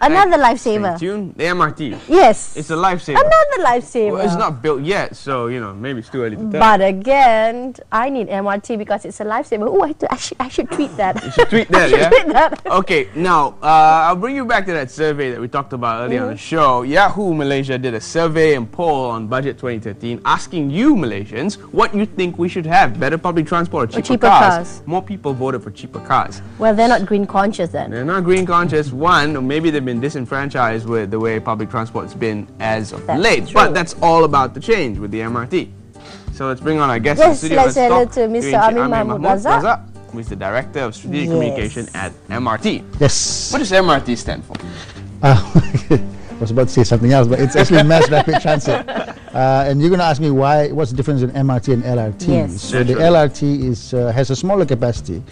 Another lifesaver. Stay tuned. The MRT. Yes. It's a lifesaver. Another lifesaver. Well, it's not built yet, so maybe it's too early to tell. But again, I need MRT because it's a lifesaver. Oh, I should tweet that. You should tweet that, yeah? Tweet that. Okay, now, I'll bring you back to that survey that we talked about earlier on the show. Yahoo Malaysia did a survey and poll on Budget 2013 asking you Malaysians what you think we should have. Better public transport or cheaper cars? More people voted for cheaper cars. Well, they're not green conscious then. They're not green conscious, one, or maybe they've been disenfranchised with the way public transport's been as of late. But that's all about to change with the MRT. So let's bring on our guest in the studio. Let's say hello to Mr. Amin Mahmoud Razak, who is the Director of Strategic Communication at MRT. Yes. What does MRT stand for? I was about to say something else, but it's actually Mass Rapid Transit. And you're going to ask me what's the difference in MRT and LRT? Yes. So the LRT has a smaller capacity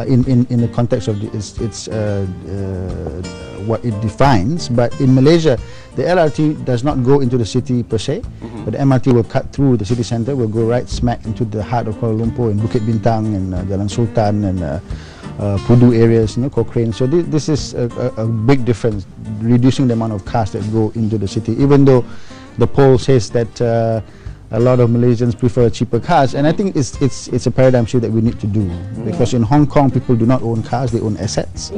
in the context of what it defines. But in Malaysia, the LRT does not go into the city per se, but the MRT will cut through the city centre, will go right smack into the heart of Kuala Lumpur, in Bukit Bintang and Jalan Sultan and Pudu areas, Cochrane. So this is a big difference, reducing the amount of cars that go into the city, even though the poll says that a lot of Malaysians prefer cheaper cars, and I think it's a paradigm shift that we need to do, because in Hong Kong people do not own cars, they own assets,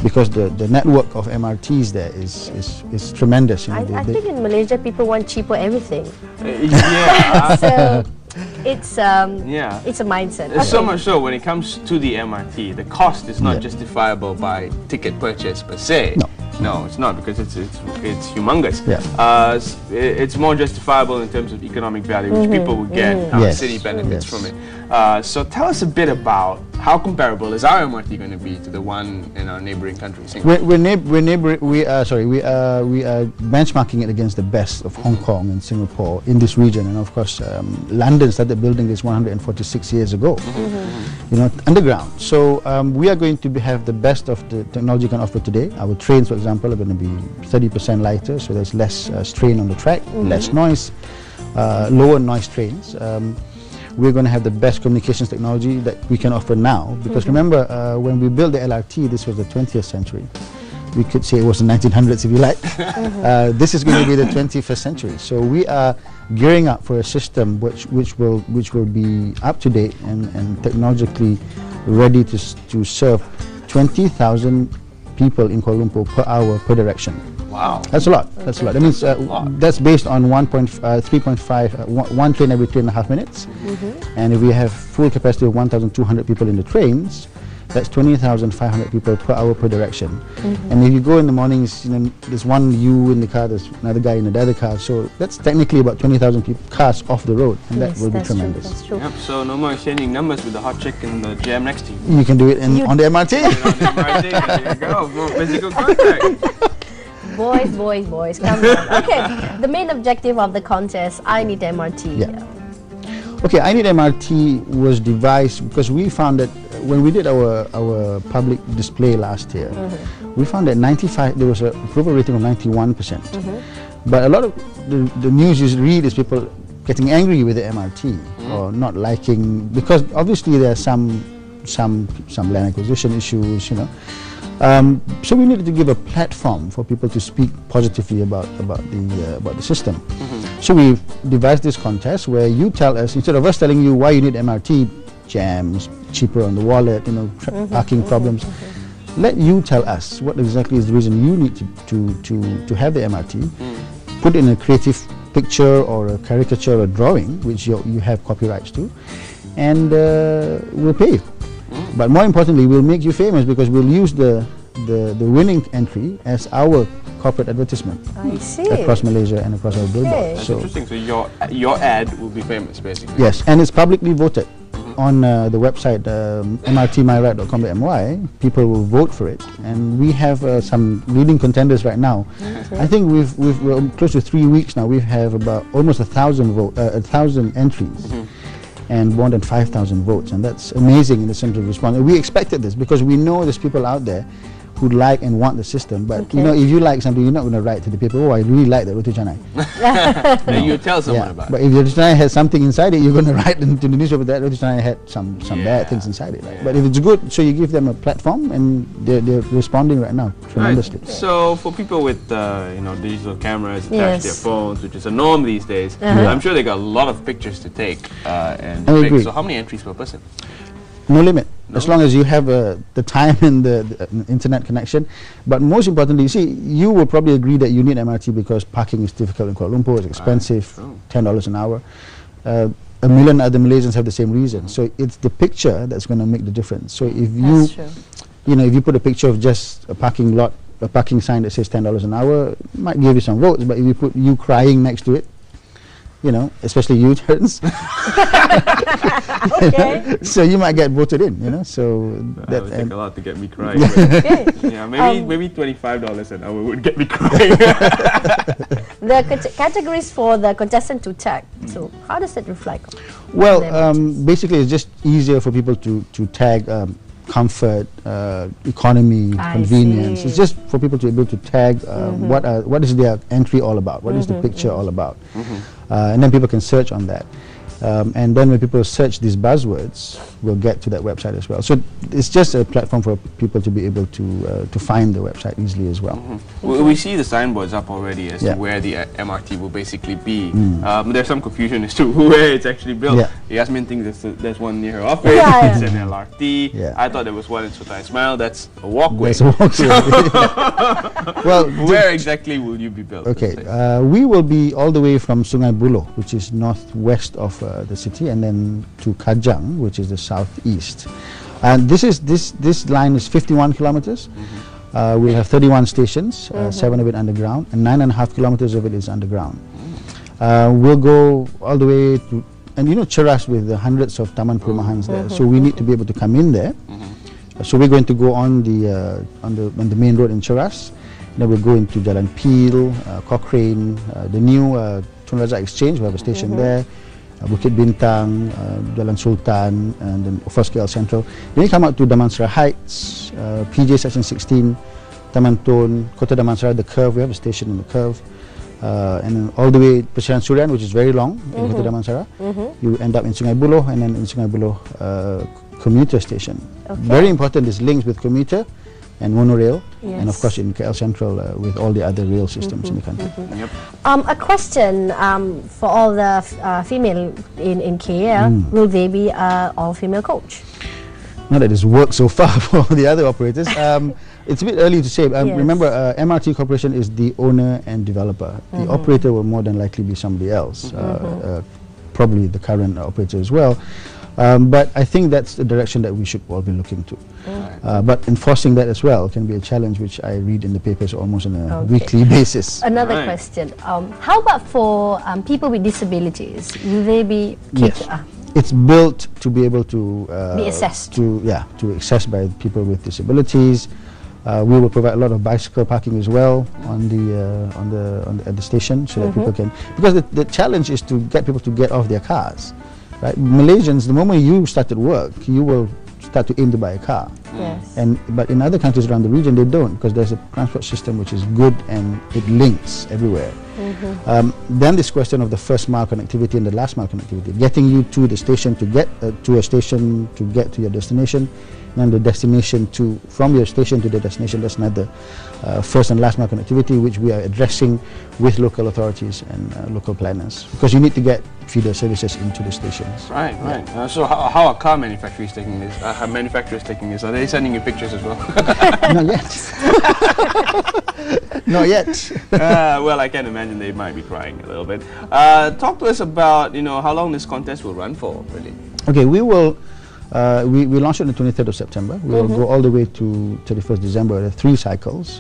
because the network of MRTs there is tremendous. I think in Malaysia people want cheaper everything. So it's a mindset. So much so when it comes to the MRT, the cost is not justifiable by ticket purchase per se. No, it's not, because it's humongous. It's more justifiable in terms of economic value, which people will get. Our city benefits from it. So tell us a bit about how comparable is our MRT going to be to the one in our neighboring country, Singapore? We are benchmarking it against the best of Hong Kong and Singapore in this region, and of course London started building this 146 years ago, underground. So we are going to have the best of the technology can offer today. Our trains, for example, are going to be 30% lighter, so there's less strain on the track, less noise, lower noise trains. We're going to have the best communications technology that we can offer now, because remember, when we built the LRT, this was the 20th century. We could say it was the 1900s if you like. This is going to be the 21st century. So we are gearing up for a system which will be up to date and technologically ready to serve 20,000 people in Kuala Lumpur per hour per direction. Wow. That's a lot. That's a lot. That means that's based on 3.5, one train every 3.5 minutes. And if we have full capacity of 1,200 people in the trains, that's 20,500 people per hour per direction. And if you go in the mornings, there's one you in the car, there's another guy in the other car. So that's technically about 20,000 cars off the road, and that will be tremendous. That's true. Yep, so no more exchanging numbers with the hot chick in the jam next to you. You can do it on the MRT. On the MRT, there you go, more physical contact. Boys, come on. Okay, the main objective of the contest, I Need MRT. Okay, I Need MRT was devised because we found that when we did our public display last year, we found that there was an approval rating of 91%. But a lot of the news you read is people getting angry with the MRT or not liking, because obviously there are some land acquisition issues, so we needed to give a platform for people to speak positively about the system. So we devised this contest where you tell us, instead of us telling you why you need MRT, jams, cheaper on the wallet, parking problems, let you tell us what exactly is the reason you need to have the MRT. Put in a creative picture or a caricature or drawing, which you have copyrights to, and we'll pay you. But more importantly, we'll make you famous, because we'll use the winning entry as our corporate advertisement across Malaysia and across our billboards. That's interesting. So your ad will be famous, basically. Yes, and it's publicly voted on the website MRTmyride.com.my. People will vote for it, and we have some leading contenders right now. I think we're close to 3 weeks now. We have about almost 1,000 entries. And more than 5,000 votes, and that's amazing in the sense of response. We expected this because we know there's people out there who like and want the system. But you know, if you like something, you're not going to write to the paper, oh, I really like the roti canai. You tell someone about it. But if the roti canai has something inside it, you're going to write into the newspaper that roti canai had some bad things inside it. Right? But if it's good, so you give them a platform, and they're responding right now tremendously. Right. So for people with you know, digital cameras attached to their phones, which is a norm these days, I'm sure they got a lot of pictures to take and pick. So how many entries per person? No limit, as long as you have the time and the internet connection. But most importantly, you see, you will probably agree that you need MRT because parking is difficult in Kuala Lumpur, it's expensive, $10 an hour. A million other Malaysians have the same reason. So it's the picture that's going to make the difference. So if you, you know, if you put a picture of just a parking lot, a parking sign that says $10 an hour, it might give you some votes. But if you put you crying next to it, you know, especially U-turns, so you might get voted in, you know. So that would take a lot to get me crying. Yeah, maybe $25 an hour would get me crying. The categories for the contestant to tag. So how does that reflect? Well, basically, it's just easier for people to tag comfort, economy, convenience. It's just for people to be able to tag what is their entry all about, what is the picture all about, and then people can search on that. And then when people search these buzzwords, we'll get to that website as well. So it's just a platform for people to be able to find the website easily as well. We see the signboards up already as to where the MRT will basically be. There's some confusion as to where it's actually built. Yasmin thinks there's one near her office. It's an LRT. I thought there was one in Sultan Ismail. That's a walkway. That's a walkway. Well, where exactly will you be built? Okay, we will be all the way from Sungai Buloh, which is northwest of the city, and then to Kajang, which is the southeast. And this line is 51 kilometers. We'll have 31 stations, 7 of it underground, and 9.5 kilometers of it is underground. We'll go all the way to, and you know, Cheras with the hundreds of taman perumahans there. So we need to be able to come in there. So we're going to go on the main road in Cheras. Then we'll go into Jalan Peel, Cochrane, the new Tun Razak Exchange. We have a station there. Bukit Bintang, Jalan Sultan, and then of course KL Central. Then you come out to Damansara Heights, PJ Section 16, Taman Tun, Kota Damansara, the Curve. We have a station in the Curve. And then all the way to Persian Surian, which is very long in Kota Damansara. You end up in Sungai Buloh, and then in Sungai Buloh commuter station. Very important is links with commuter and monorail, and of course in KL Central with all the other rail systems in the country. A question for all the female in KL, will they be all-female coach? Not that it's worked so far for the other operators. It's a bit early to say. Remember, MRT Corporation is the owner and developer. The operator will more than likely be somebody else, probably the current operator as well. But I think that's the direction that we should all be looking to. But enforcing that as well can be a challenge, which I read in the papers almost on a weekly basis. Another question. How about for people with disabilities? Will they be... It's built to be able to... be assessed. To access by people with disabilities. We will provide a lot of bicycle parking as well on at the station, so that people can... Because the challenge is to get people to get off their cars. Right? Malaysians, the moment you start at work, you will start to aim to buy a car. But in other countries around the region, they don't, because there's a transport system which is good and it links everywhere. Then this question of the first mile connectivity and the last mile connectivity, getting you to the station to get to a station to get to your destination, and the destination from your station to the destination. That's another first and last mile connectivity, which we are addressing with local authorities and local planners, because you need to get feeder services into the stations. Right. So how are car manufacturers taking this? Are they sending you pictures as well? Not yet. Not yet. Well, I can imagine they might be crying a little bit. Talk to us about how long this contest will run for, really. Okay, we will. We launched it on the 23rd of September. We will go all the way to 31st December. There are 3 cycles.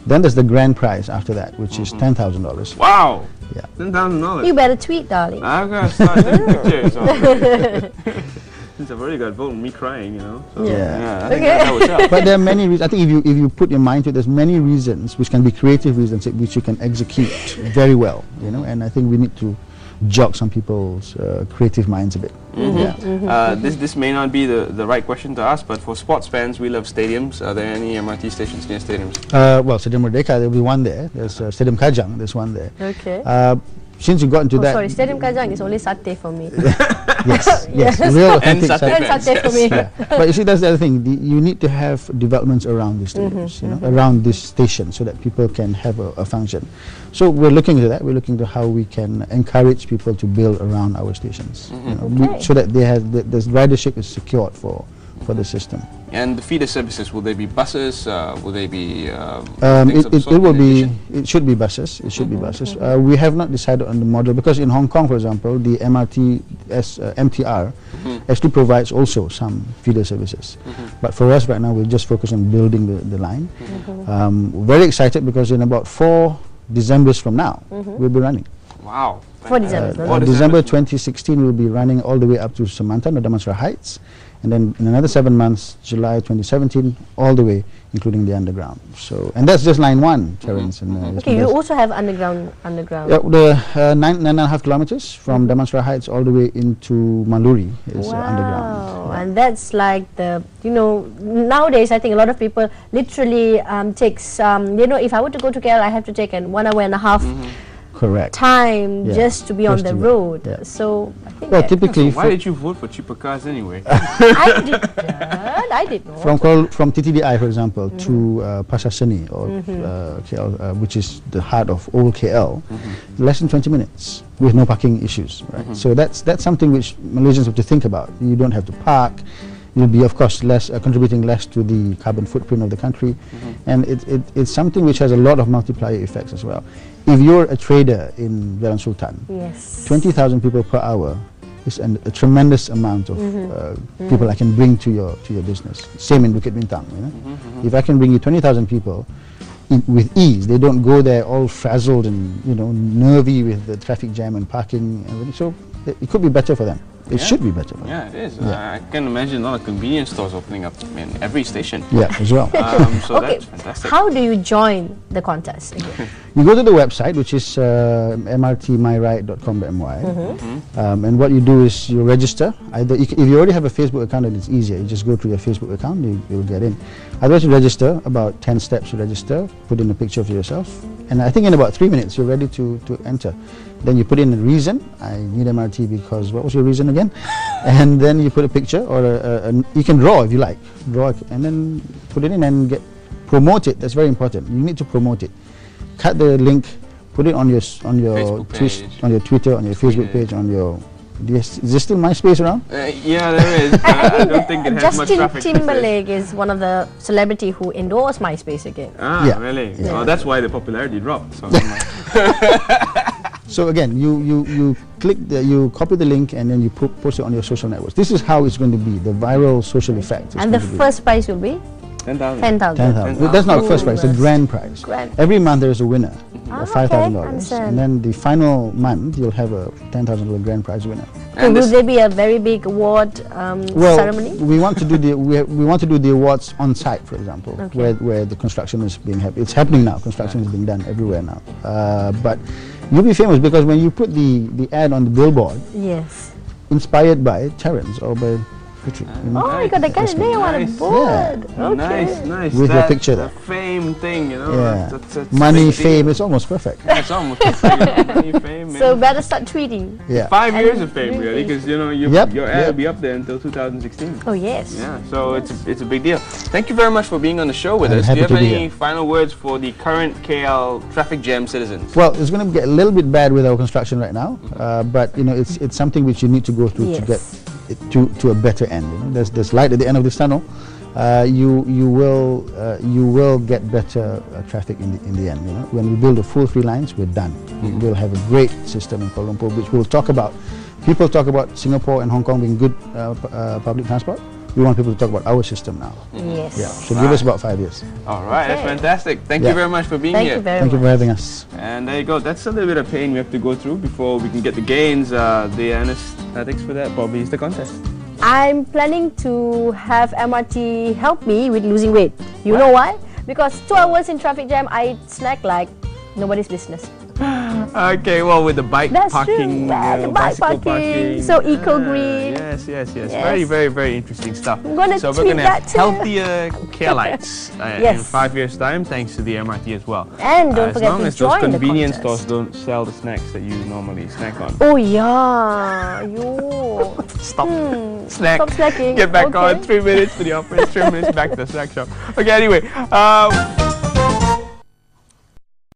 Then there's the grand prize after that, which is $10,000. Wow! Yeah. $10,000. You better tweet, darling. I'm gonna start taking pictures. Since I've already got vote me crying, So, I think that would help. But there are many reasons. I think if you put your mind to it, there's many reasons which can be creative reasons which you can execute very well. And I think we need to jog some people's creative minds a bit. This may not be the right question to ask, but for sports fans, we love stadiums. Are there any MRT stations near stadiums? Well, Stadium Merdeka, there'll be one there. There's Stadium Kajang, there's one there. Okay. Since you got into that... Sorry, Stadium Kajang is only satay for me. yes, real authentic satay for me. Yeah. But you see, that's the other thing. You need to have developments around the stadiums, around this station, so that people can have a function. So we're looking at that. We're looking to how we can encourage people to build around our stations, so that they have the ridership is secured for the system. And the feeder services, will they be buses? Will they be? It should be buses. It should be buses. We have not decided on the model, because in Hong Kong, for example, the MRT actually provides also some feeder services. But for us right now, we're just focused on building the line. Very excited, because in about 4 Decembers from now, we'll be running. Wow. 4 December. December 2016, we'll be running all the way up to Semantan or Damansara Heights. And then in another 7 months, July 2017, all the way, including the underground. So, and that's just line 1, Terence. Okay, you also have underground. Yeah, the 9.5 kilometers from Damansara Heights all the way into Maluri is underground. Yeah. And that's like the, nowadays I think a lot of people literally takes, if I were to go to KL, I have to take 1 hour and a half. Correct. Time just to be on the road. So I think typically, why did you vote for cheaper cars anyway? I did not. From TTDI, for example, to Pasar Seni or KL, which is the heart of old KL, less than 20 minutes with no parking issues. Right. So that's something which Malaysians have to think about. You don't have to park. You'll be, of course, contributing less to the carbon footprint of the country, and it's something which has a lot of multiplier effects as well. If you're a trader in Velan Sultan, 20,000 people per hour is a tremendous amount of people I can bring to your business. Same in Bukit Bintang. If I can bring you 20,000 people with ease, they don't go there all frazzled and nervy with the traffic jam and parking and everything. So it could be better for them. It should be better. Yeah, it is. I can imagine a lot of convenience stores opening up in every station. Yeah, as well. So that's fantastic. How do you join the contest again? You go to the website, which is MRTmyride.com.my, and what you do is you register. Either if you already have a Facebook account, then it's easier. You just go to your Facebook account, you'll get in. Otherwise, you register, about 10 steps to register, put in a picture of yourself, and I think in about 3 minutes, you're ready to enter. Then you put in a reason. I need MRT because, what was your reason again? And then you put a picture, or you can draw if you like. Draw, and then put it in and promote it. That's very important. You need to promote it. Cut the link, put it on your Twitter, on your Facebook page, on your... Is there still MySpace around? Yeah, there is. I don't think it has much traffic. Justin Timberlake is one of the celebrity who endorsed MySpace again. Really? Yeah. Oh, that's why the popularity dropped. So, so again, you click you copy the link and then you post it on your social networks. This is how it's going to be, the viral social effect. And the first prize will be 10,000. 10,000. That's not the first prize, the grand prize. Every month there is a winner of $5,000, and then the final month you'll have a $10,000 grand prize winner. So will there be a very big award ceremony? We want to do the awards on site, for example, where the construction is being it's happening now. Construction is being done everywhere now. But you'll be famous because when you put the ad on the billboard, inspired by Terence or by Oh my God, I got a name on a board. Nice. With your picture there. The fame thing, that's money, fame, it's almost perfect. It's almost perfect. Money, fame. So better start tweeting. 5 years of fame, really, because your ad will be up there until 2016. Oh yes. Yeah, so it's a big deal. Thank you very much for being on the show with us. Do you have any final words for the current KL traffic jam citizens? Well, it's going to get a little bit bad with our construction right now, but it's something which you need to go through to get to a better end. There's light at the end of this tunnel. You will get better traffic in the end. When we build the full 3 lines, we're done. We'll have a great system in Kuala Lumpur, which we'll talk about. People talk about Singapore and Hong Kong being good public transport. We want people to talk about our system now. Yes. Yeah. So give us about 5 years. All right, that's fantastic. Thank you very much for being here. Thank you for having us. And there you go. That's a little bit of pain we have to go through before we can get the gains. The anesthetics for that probably is the contest. I'm planning to have MRT help me with losing weight. You know why? Because 2 hours in traffic jam, I snack like nobody's business. Okay, well, with the bike parking, the bike bicycle parking, so eco-green. Yes. Very, very, very interesting stuff. I'm gonna so we're tweet going to have that too. healthier care lights in 5 years' time, thanks to the MRT as well. And don't forget to as join long as those the convenience contest. stores don't sell the snacks that you normally snack on. Oh yeah, yo. Stop. Snack. Stop snacking. Get back Okay. on 3 minutes to the office, 3 minutes back to the snack shop. Okay, anyway.